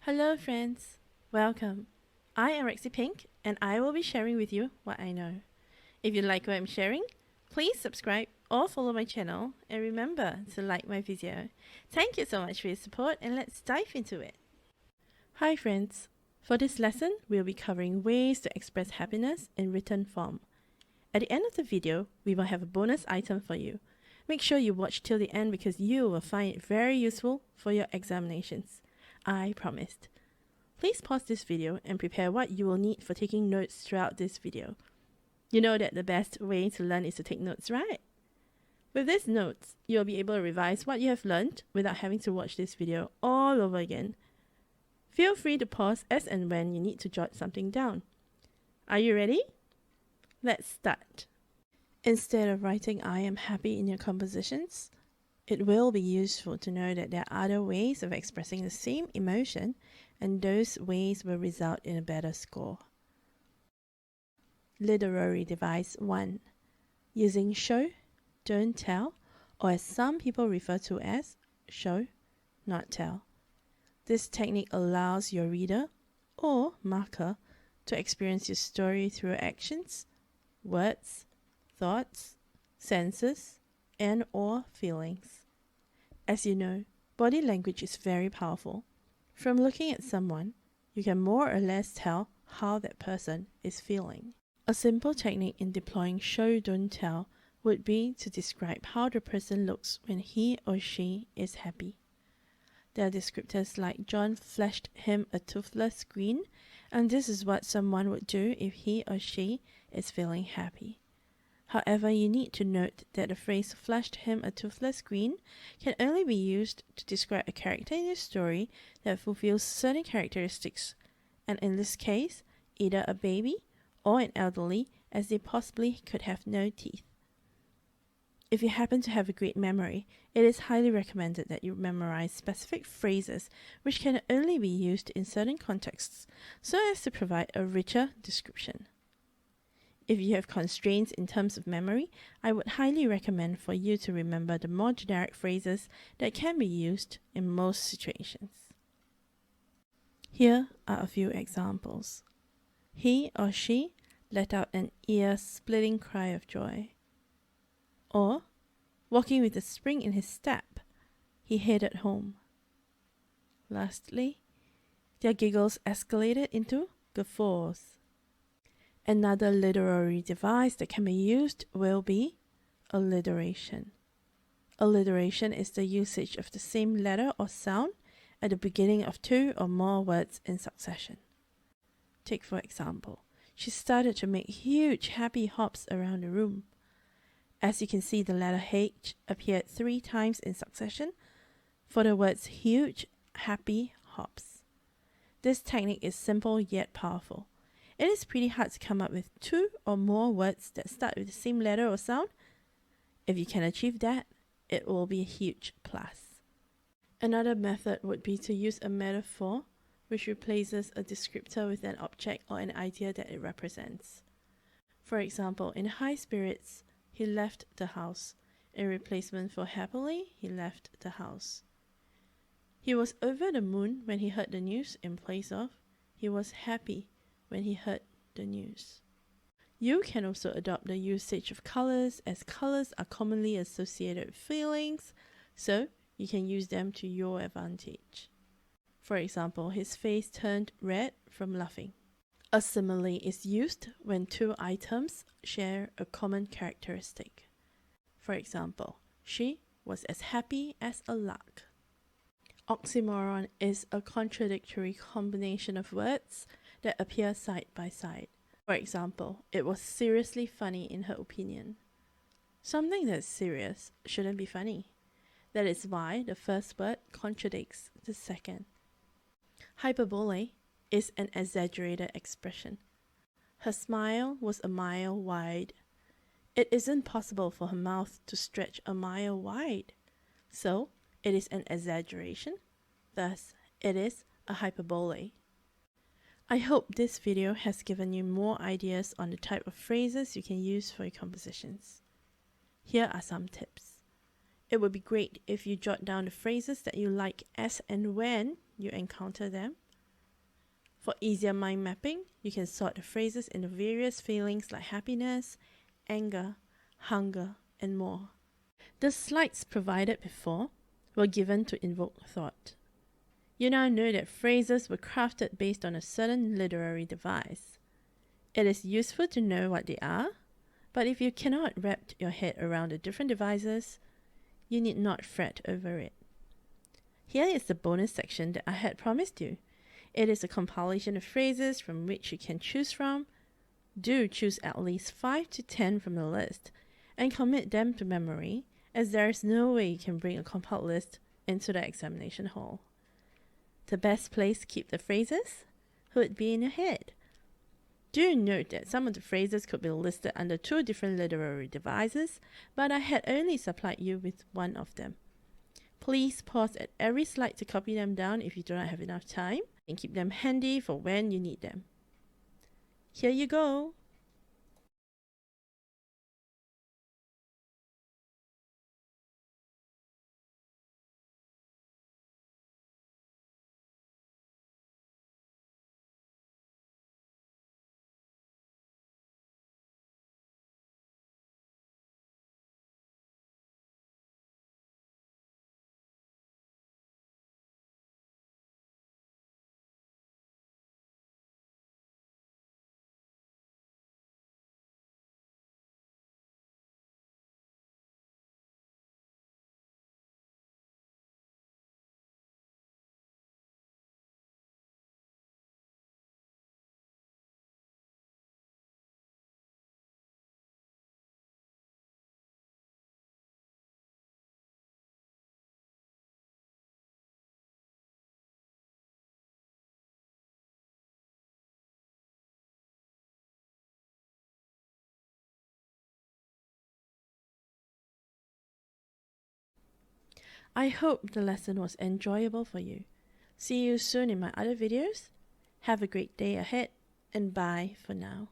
Hello friends, welcome. I am Rexy Pink and I will be sharing with you what I know. If you like what I'm sharing, please subscribe or follow my channel and remember to like my video. Thank you so much for your support and let's dive into it. Hi friends, for this lesson we'll be covering ways to express happiness in written form. At the end of the video, we will have a bonus item for you. Make sure you watch till the end because you will find it very useful for your examinations. I promised. Please pause this video and prepare what you will need for taking notes throughout this video. You know that the best way to learn is to take notes, right? With these notes, you'll be able to revise what you have learned without having to watch this video all over again. Feel free to pause as and when you need to jot something down. Are you ready? Let's start. Instead of writing I am happy in your compositions, it will be useful to know that there are other ways of expressing the same emotion, and those ways will result in a better score. Literary device 1. Using show, don't tell, or as some people refer to as show, not tell. This technique allows your reader or marker to experience your story through actions, words, thoughts, senses, and/or feelings. As you know, body language is very powerful. From looking at someone, you can more or less tell how that person is feeling. A simple technique in deploying show don't tell would be to describe how the person looks when he or she is happy. There are descriptors like John flashed him a toothless grin, and this is what someone would do if he or she is feeling happy. However, you need to note that the phrase flashed him a toothless grin can only be used to describe a character in a story that fulfills certain characteristics, and in this case, either a baby or an elderly, as they possibly could have no teeth. If you happen to have a great memory, it is highly recommended that you memorize specific phrases which can only be used in certain contexts so as to provide a richer description. If you have constraints in terms of memory, I would highly recommend for you to remember the more generic phrases that can be used in most situations. Here are a few examples. He or she let out an ear-splitting cry of joy. Or, walking with a spring in his step, he headed home. Lastly, their giggles escalated into guffaws. Another literary device that can be used will be alliteration. Alliteration is the usage of the same letter or sound at the beginning of two or more words in succession. Take for example, she started to make huge happy hops around the room. As you can see, the letter H appeared 3 times in succession for the words huge, happy hops. This technique is simple yet powerful. It is pretty hard to come up with 2 or more words that start with the same letter or sound. If you can achieve that, it will be a huge plus. Another method would be to use a metaphor which replaces a descriptor with an object or an idea that it represents. For example, in high spirits, he left the house. In replacement for happily, he left the house. He was over the moon when he heard the news in place of he was happy when he heard the news. You can also adopt the usage of colors, as colors are commonly associated with feelings, so you can use them to your advantage. For example, his face turned red from laughing. A simile is used when 2 items share a common characteristic. For example, she was as happy as a lark. Oxymoron is a contradictory combination of words that appear side by side. For example, it was seriously funny in her opinion. Something that's serious shouldn't be funny. That is why the first word contradicts the second. Hyperbole is an exaggerated expression. Her smile was a mile wide. It isn't possible for her mouth to stretch a mile wide. So, it is an exaggeration. Thus, it is a hyperbole. I hope this video has given you more ideas on the type of phrases you can use for your compositions. Here are some tips. It would be great if you jot down the phrases that you like as and when you encounter them. For easier mind mapping, you can sort the phrases into various feelings like happiness, anger, hunger, and more. The slides provided before were given to invoke thought. You now know that phrases were crafted based on a certain literary device. It is useful to know what they are, but if you cannot wrap your head around the different devices, you need not fret over it. Here is the bonus section that I had promised you. It is a compilation of phrases from which you can choose from. Do choose at least 5 to 10 from the list and commit them to memory, as there is no way you can bring a compiled list into the examination hall. The best place to keep the phrases would be in your head. Do note that some of the phrases could be listed under 2 different literary devices, but I had only supplied you with one of them. Please pause at every slide to copy them down if you do not have enough time, and keep them handy for when you need them. Here you go! I hope the lesson was enjoyable for you. See you soon in my other videos. Have a great day ahead, and bye for now.